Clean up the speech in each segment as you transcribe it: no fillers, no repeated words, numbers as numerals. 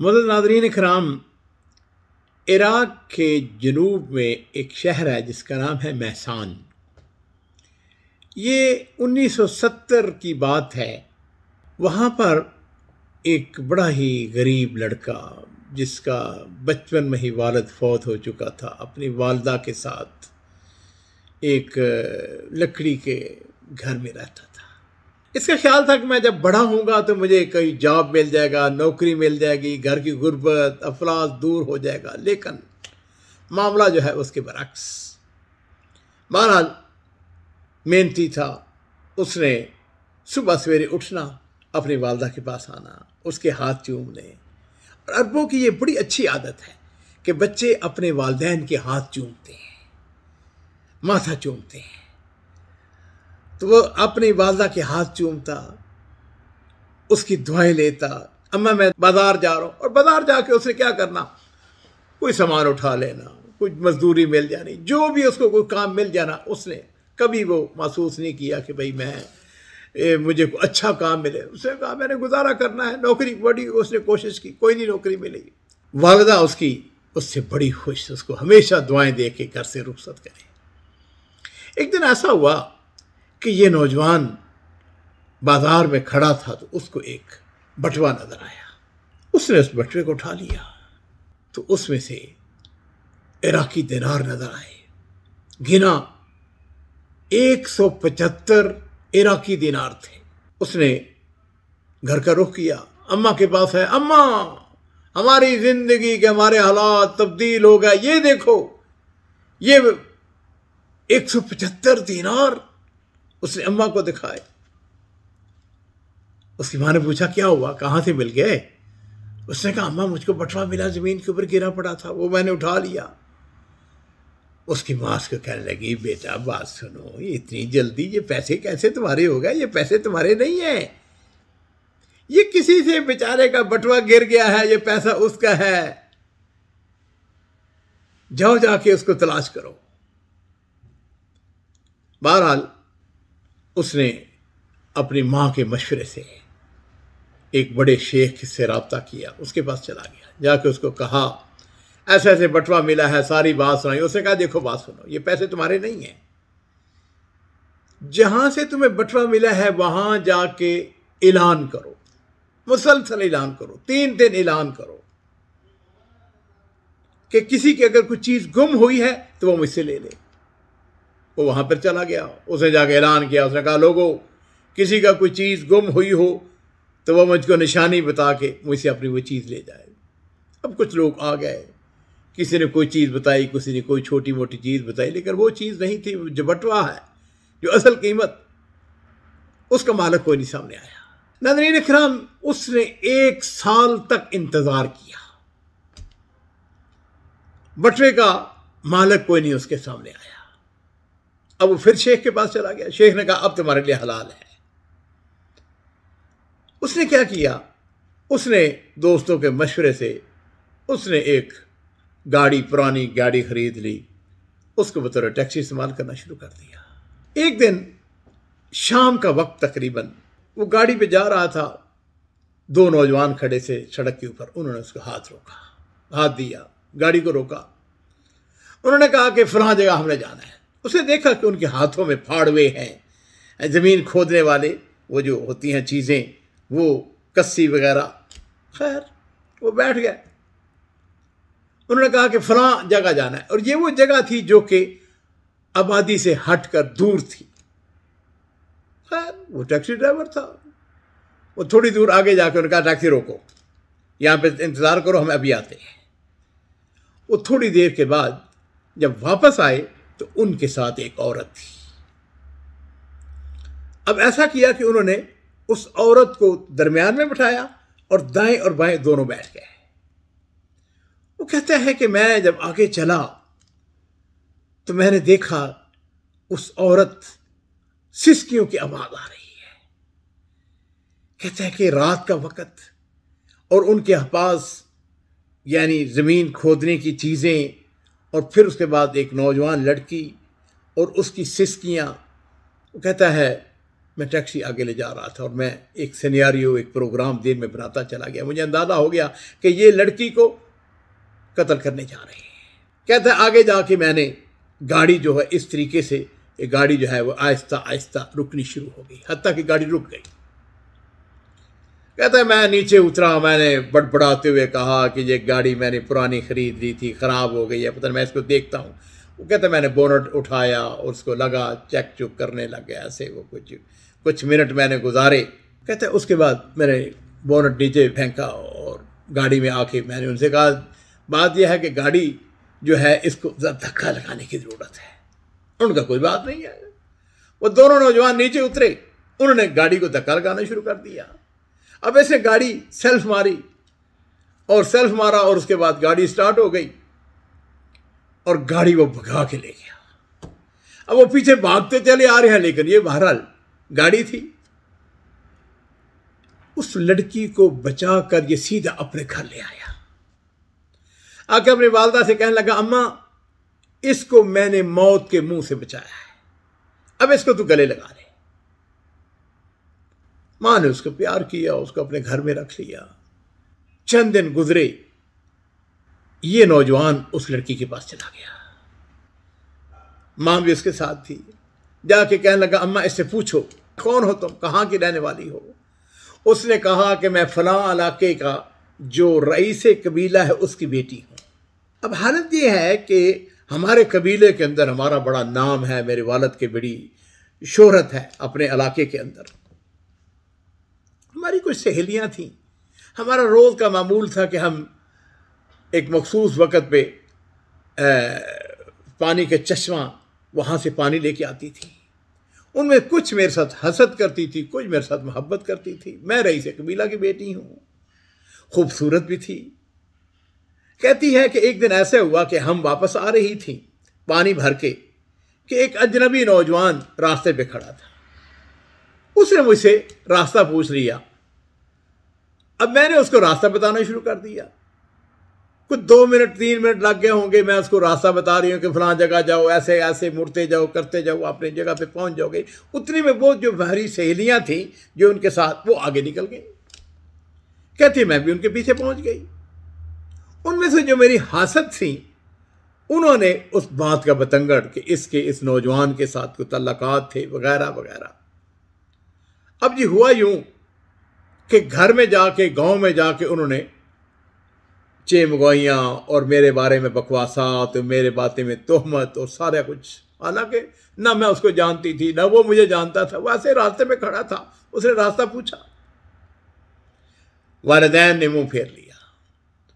मोअज़्ज़ज़ नाज़रीन इकराम, इराक़ के जनूब में एक शहर है जिसका नाम है महसान। ये 1970 की बात है। वहाँ पर एक बड़ा ही गरीब लड़का, जिसका बचपन में ही वालिद फौत हो चुका था, अपनी वालिदा के साथ एक लकड़ी के घर में रहता था। इसका ख्याल था कि मैं जब बड़ा होऊंगा तो मुझे कहीं जॉब मिल जाएगा, नौकरी मिल जाएगी, घर की गुर्बत अफलास दूर हो जाएगा। लेकिन मामला जो है उसके बरक्स। बहरहाल मेहनती था। उसने सुबह सवेरे उठना, अपनी वालिदा के पास आना, उसके हाथ चूमने। और अरबों की ये बड़ी अच्छी आदत है कि बच्चे अपने वालिदैन के हाथ चूमते हैं, माथा चूमते हैं। तो वो अपनी वालिदा के हाथ चूमता, उसकी दुआएं लेता। अम्मा मैं बाजार जा रहा हूँ, और बाजार जाके उसने क्या करना, कोई सामान उठा लेना, कुछ मजदूरी मिल जानी, जो भी उसको कोई काम मिल जाना। उसने कभी वो महसूस नहीं किया कि भाई मुझे कोई अच्छा काम मिले। उसने कहा मैंने गुजारा करना है, नौकरी बड़ी उसने कोशिश की, कोई नहीं नौकरी मिलेगी। वालिदा उसकी उससे बड़ी खुश, उसको हमेशा दुआएं दे के घर से रुखसत करे। एक दिन ऐसा हुआ कि ये नौजवान बाजार में खड़ा था, तो उसको एक बटुआ नजर आया। उसने उस बटुए को उठा लिया, तो उसमें से इराकी दिनार नजर आए। गिना 175 इराकी दिनार थे। उसने घर का रुख किया, अम्मा के पास है। अम्मा, हमारी जिंदगी के हमारे हालात तब्दील हो गए, ये देखो, ये 175 दिनार। उसने अम्मा को दिखाए। उसकी माँ ने पूछा क्या हुआ, कहाँ से मिल गए? उसने कहा अम्मा मुझको बटुआ मिला, जमीन के ऊपर गिरा पड़ा था, वो मैंने उठा लिया। उसकी माँ उसको कहने लगी बेटा बात सुनो, ये इतनी जल्दी ये पैसे कैसे तुम्हारे हो गए? ये पैसे तुम्हारे नहीं है, ये किसी से बेचारे का बटुआ गिर गया है, ये पैसा उसका है। जाओ जाके उसको तलाश करो। बहरहाल उसने अपनी माँ के मशवरे से एक बड़े शेख से रब्ता किया, उसके पास चला गया। जाके उसको कहा ऐसे ऐसे बटुआ मिला है, सारी बात सुनाई। उसने कहा देखो बात सुनो, ये पैसे तुम्हारे नहीं हैं, जहां से तुम्हें बटुआ मिला है वहां जाके ऐलान करो, मुसलसल ऐलान करो, 3 दिन ऐलान करो कि किसी की अगर कोई चीज गुम हुई है तो वो मुझसे ले ले। वो वहां पर चला गया, उसने जाके ऐलान किया। उसने कहा लोगों, किसी का कोई चीज गुम हुई हो तो वो मुझको निशानी बता के मुझसे अपनी वो चीज ले जाए। अब कुछ लोग आ गए, किसी ने कोई चीज बताई, किसी ने कोई छोटी मोटी चीज बताई, लेकिन वो चीज नहीं थी। जो बटुआ है, जो असल कीमत, उसका मालिक कोई नहीं सामने आया। नाज़रीन इकराम, उसने 1 साल तक इंतजार किया, बटुए का मालिक कोई नहीं उसके सामने आया। अब वो फिर शेख के पास चला गया। शेख ने कहा अब तुम्हारे लिए हलाल है। उसने क्या किया, उसने दोस्तों के मशवरे से उसने एक गाड़ी, पुरानी गाड़ी खरीद ली, उसको बतौर टैक्सी इस्तेमाल करना शुरू कर दिया। एक दिन शाम का वक्त तकरीबन, वो गाड़ी पे जा रहा था। 2 नौजवान खड़े थे सड़क के ऊपर। उन्होंने उसको हाथ रोका, हाथ दिया, गाड़ी को रोका। उन्होंने कहा कि फलां जगह हमने जाना है। उसने देखा कि उनके हाथों में फाड़वे हैं, ज़मीन खोदने वाले वो जो होती हैं चीज़ें, वो कस्सी वगैरह। खैर वो बैठ गए। उन्होंने कहा कि फलां जगह जाना है, और ये वो जगह थी जो कि आबादी से हटकर दूर थी। खैर वो टैक्सी ड्राइवर था, वो थोड़ी दूर आगे जाकर उन्होंने कहा टैक्सी रोको, यहाँ पे इंतज़ार करो, हम अभी आते हैं। वो थोड़ी देर के बाद जब वापस आए तो उनके साथ एक औरत थी। अब ऐसा किया कि उन्होंने उस औरत को दरमियान में बिठाया और दाएं और बाएं दोनों बैठ गए। वो कहता है कि मैं जब आगे चला तो मैंने देखा उस औरत सिसकियों की आवाज आ रही है। कहता है कि रात का वक्त, और उनके पास यानी जमीन खोदने की चीजें, और फिर उसके बाद एक नौजवान लड़की और उसकी सिसकियां। वो कहता है मैं टैक्सी आगे ले जा रहा था और मैं एक सिनेरियो, एक प्रोग्राम दिन में बनाता चला गया। मुझे अंदाज़ा हो गया कि ये लड़की को कत्ल करने जा रहे हैं। कहता है आगे जाके मैंने गाड़ी जो है इस तरीके से, ये गाड़ी जो है वो आहिस्ता आहिस्ता रुकनी शुरू हो गई, हत्ता कि गाड़ी रुक गई। कहता है मैं नीचे उतरा, मैंने बड़बड़ाते हुए कहा कि ये गाड़ी मैंने पुरानी ख़रीद ली थी, ख़राब हो गई है, पता नहीं, मैं इसको देखता हूँ। वो कहता है मैंने बोनट उठाया और उसको लगा चेक चुक करने लग गया, ऐसे वो कुछ मिनट मैंने गुजारे। कहता है उसके बाद मैंने बोनट नीचे फेंका और गाड़ी में आके मैंने उनसे कहा बात यह है कि गाड़ी जो है इसको धक्का लगाने की ज़रूरत है। उनका कोई बात नहीं है। वो दोनों नौजवान नीचे उतरे, उन्होंने गाड़ी को धक्का लगाना शुरू कर दिया। अब ऐसे गाड़ी सेल्फ मारी और सेल्फ मारा और उसके बाद गाड़ी स्टार्ट हो गई और गाड़ी वो भगा के ले गया। अब वो पीछे भागते चले आ रहे हैं, लेकिन ये बहरहाल गाड़ी थी। उस लड़की को बचाकर ये सीधा अपने घर ले आया। आके अपनी वालदा से कहने लगा अम्मा इसको मैंने मौत के मुंह से बचाया है, अब इसको तू गले लगा ले। मां ने उसको प्यार किया, उसको अपने घर में रख लिया। चंद दिन गुजरे, ये नौजवान उस लड़की के पास चला गया। मां भी उसके साथ थी। जाके कहने लगा अम्मा इससे पूछो कौन हो तुम, कहाँ की रहने वाली हो। उसने कहा कि मैं फलां इलाके का जो रईसे कबीला है उसकी बेटी हूँ। अब हालत ये है कि हमारे कबीले के अंदर हमारा बड़ा नाम है, मेरे वालिद की बड़ी शोहरत है अपने इलाके के अंदर। हमारी कुछ सहेलियाँ थीं, हमारा रोज़ का मामूल था कि हम एक मखसूस वक़्त पे पानी के चश्मा वहाँ से पानी लेके आती थी। उनमें कुछ मेरे साथ हसद करती थी, कुछ मेरे साथ मोहब्बत करती थी। मैं रईसे कबीला की बेटी हूँ, खूबसूरत भी थी। कहती है कि एक दिन ऐसे हुआ कि हम वापस आ रही थी पानी भर के कि एक अजनबी नौजवान रास्ते पे खड़ा था। उसने मुझसे रास्ता पूछ लिया। अब मैंने उसको रास्ता बताना शुरू कर दिया। कुछ 2 मिनट 3 मिनट लग गए होंगे, मैं उसको रास्ता बता रही हूँ कि फलां जगह जाओ, ऐसे ऐसे मुड़ते जाओ, करते जाओ, अपनी जगह पे पहुँच जाओगे। उतनी में वो जो हमारी सहेलियाँ थीं जो उनके साथ, वो आगे निकल गई। कहती मैं भी उनके पीछे पहुँच गई। उनमें से जो मेरी हासद थी उन्होंने उस बात का बतंगड़ कि इसके इस नौजवान के साथ कोई तल्लकात थे वगैरह वगैरह। अब जी हुआ यूं कि घर में जाके, गांव में जाके उन्होंने चेमगोइयाँ और मेरे बारे में बकवासात, मेरे बातें में तोहमत और सारा कुछ। हालांकि ना मैं उसको जानती थी ना वो मुझे जानता था। वो ऐसे रास्ते में खड़ा था, उसने रास्ता पूछा। वालिदैन ने मुंह फेर लिया।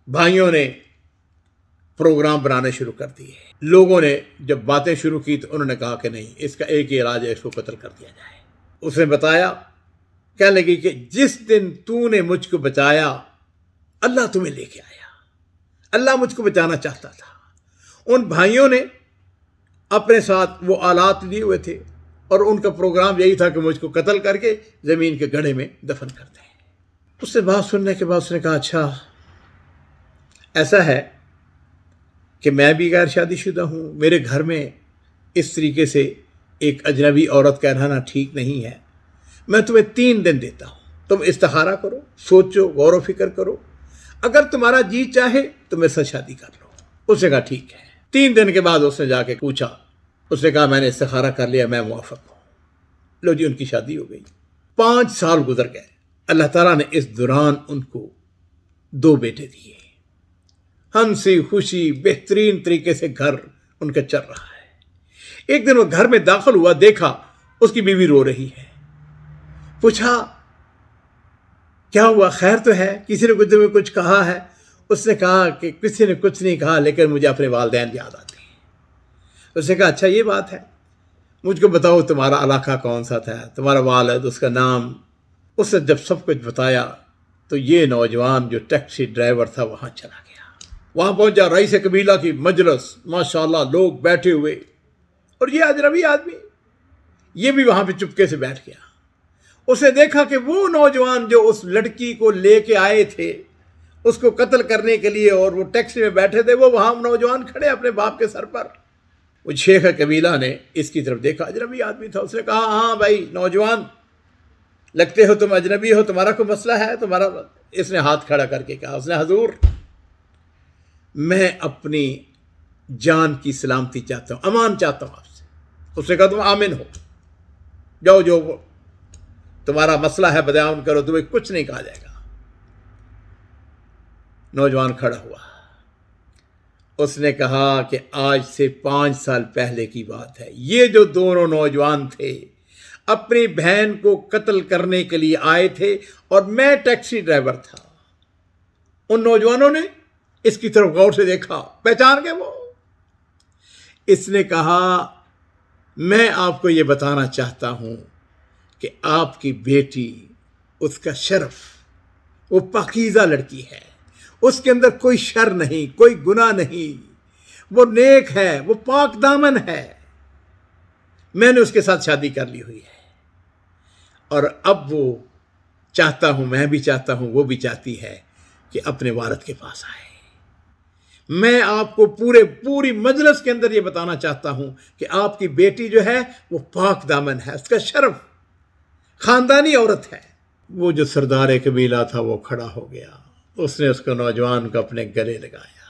भाइयों ने प्रोग्राम बनाने शुरू कर दिए। लोगों ने जब बातें शुरू की तो उन्होंने कहा कि नहीं, इसका एक ही इलाज है, इसको कत्ल कर दिया जाए। उसने बताया, कहने लगी कि जिस दिन तूने मुझको बचाया अल्लाह तुम्हें लेके आया, अल्लाह मुझको बचाना चाहता था। उन भाइयों ने अपने साथ वो आलात लिए हुए थे और उनका प्रोग्राम यही था कि मुझको कत्ल करके ज़मीन के गड्ढे में दफन कर दें। उससे बात सुनने के बाद उसने कहा अच्छा ऐसा है कि मैं भी गैर शादीशुदा हूँ, मेरे घर में इस तरीके से एक अजनबी औरत का रहना ठीक नहीं है। मैं तुम्हें 3 दिन देता हूँ, तुम इस्तिखारा करो, सोचो, गौर व फिक्र करो, अगर तुम्हारा जी चाहे तो मेरे साथ शादी कर लो। उसने कहा ठीक है। 3 दिन के बाद उसने जाके पूछा, उसने कहा मैंने इस्तिखारा कर लिया, मैं मुवाफ़िक़ हूँ। लो जी, उनकी शादी हो गई। 5 साल गुजर गए। अल्लाह ताला ने इस दौरान उनको 2 बेटे दिए। हंसी खुशी बेहतरीन तरीके से घर उनका चल रहा है। एक दिन वो घर में दाखिल हुआ, देखा उसकी बीवी रो रही है। पूछा क्या हुआ, खैर तो है, किसी ने तुम्हें कुछ कहा है? उसने कहा कि किसी ने कुछ नहीं कहा, लेकिन मुझे अपने वालिदैन याद आते हैं। उसने कहा अच्छा ये बात है, मुझको बताओ तुम्हारा इलाका कौन सा था, तुम्हारा वालिद, उसका नाम। उसने जब सब कुछ बताया तो ये नौजवान जो टैक्सी ड्राइवर था वहाँ चला गया। वहाँ पहुँचा, रईस कबीला की मजलिस, माशाल्लाह लोग बैठे हुए, और ये अजनबी आदमी ये भी वहाँ पे चुपके से बैठ गया। उसने देखा कि वो नौजवान जो उस लड़की को लेके आए थे उसको कत्ल करने के लिए और वो टैक्सी में बैठे थे, वो वहाँ नौजवान खड़े अपने बाप के सर पर। वो शेख कबीला ने इसकी तरफ देखा, अजनबी आदमी था। उसने कहा हाँ भाई नौजवान, लगते हो तुम अजनबी हो, तुम्हारा कोई मसला है तुम्हारा। इसने हाथ खड़ा करके कहा, उसने हुजूर मैं अपनी जान की सलामती चाहता हूं, अमान चाहता हूं आपसे। उसने कहा तुम आमिन हो, जाओ जो तुम्हारा मसला है बयान करो, तुम्हें कुछ नहीं कहा जाएगा। नौजवान खड़ा हुआ, उसने कहा कि आज से 5 साल पहले की बात है, ये जो दोनों नौजवान थे अपनी बहन को कत्ल करने के लिए आए थे और मैं टैक्सी ड्राइवर था। उन नौजवानों ने इसकी तरफ गौर से देखा, पहचान गए वो। इसने कहा मैं आपको यह बताना चाहता हूं कि आपकी बेटी, उसका शर्फ, वो पाकीज़ा लड़की है, उसके अंदर कोई शर नहीं, कोई गुनाह नहीं, वो नेक है, वो पाक दामन है। मैंने उसके साथ शादी कर ली हुई है और अब वो चाहता हूं, मैं भी चाहता हूं, वो भी चाहती है कि अपने वालिद के पास आए। मैं आपको पूरी मजलिस के अंदर ये बताना चाहता हूं कि आपकी बेटी जो है वो पाक दामन है, उसका शर्फ, खानदानी औरत है। वो जो सरदार कबीला था वो खड़ा हो गया, उसने उसको नौजवान को अपने गले लगाया।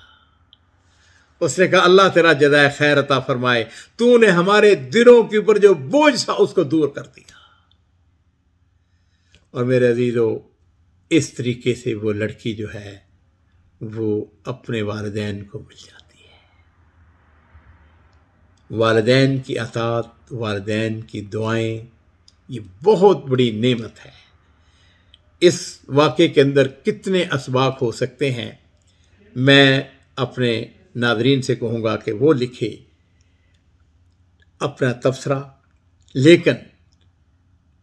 उसने कहा अल्लाह तेरा जज़ाए खैर अता फरमाए, तूने हमारे दिलों के ऊपर जो बोझ था उसको दूर कर दिया। और मेरे अजीजों, इस तरीके से वो लड़की जो है वो अपने वालिदैन को मिल जाती है। वालिदैन की अतात, वालिदैन की दुआएं, ये बहुत बड़ी नेमत है। इस वाक़े के अंदर कितने असबाब हो सकते हैं, मैं अपने नाज़रीन से कहूँगा कि वो लिखे अपना तबसरा। लेकिन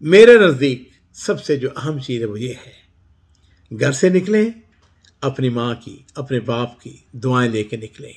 मेरे नज़दीक सबसे जो अहम चीज़ है वो ये है, घर से निकलें, अपनी माँ की, अपने बाप की दुआएं लेके निकलें।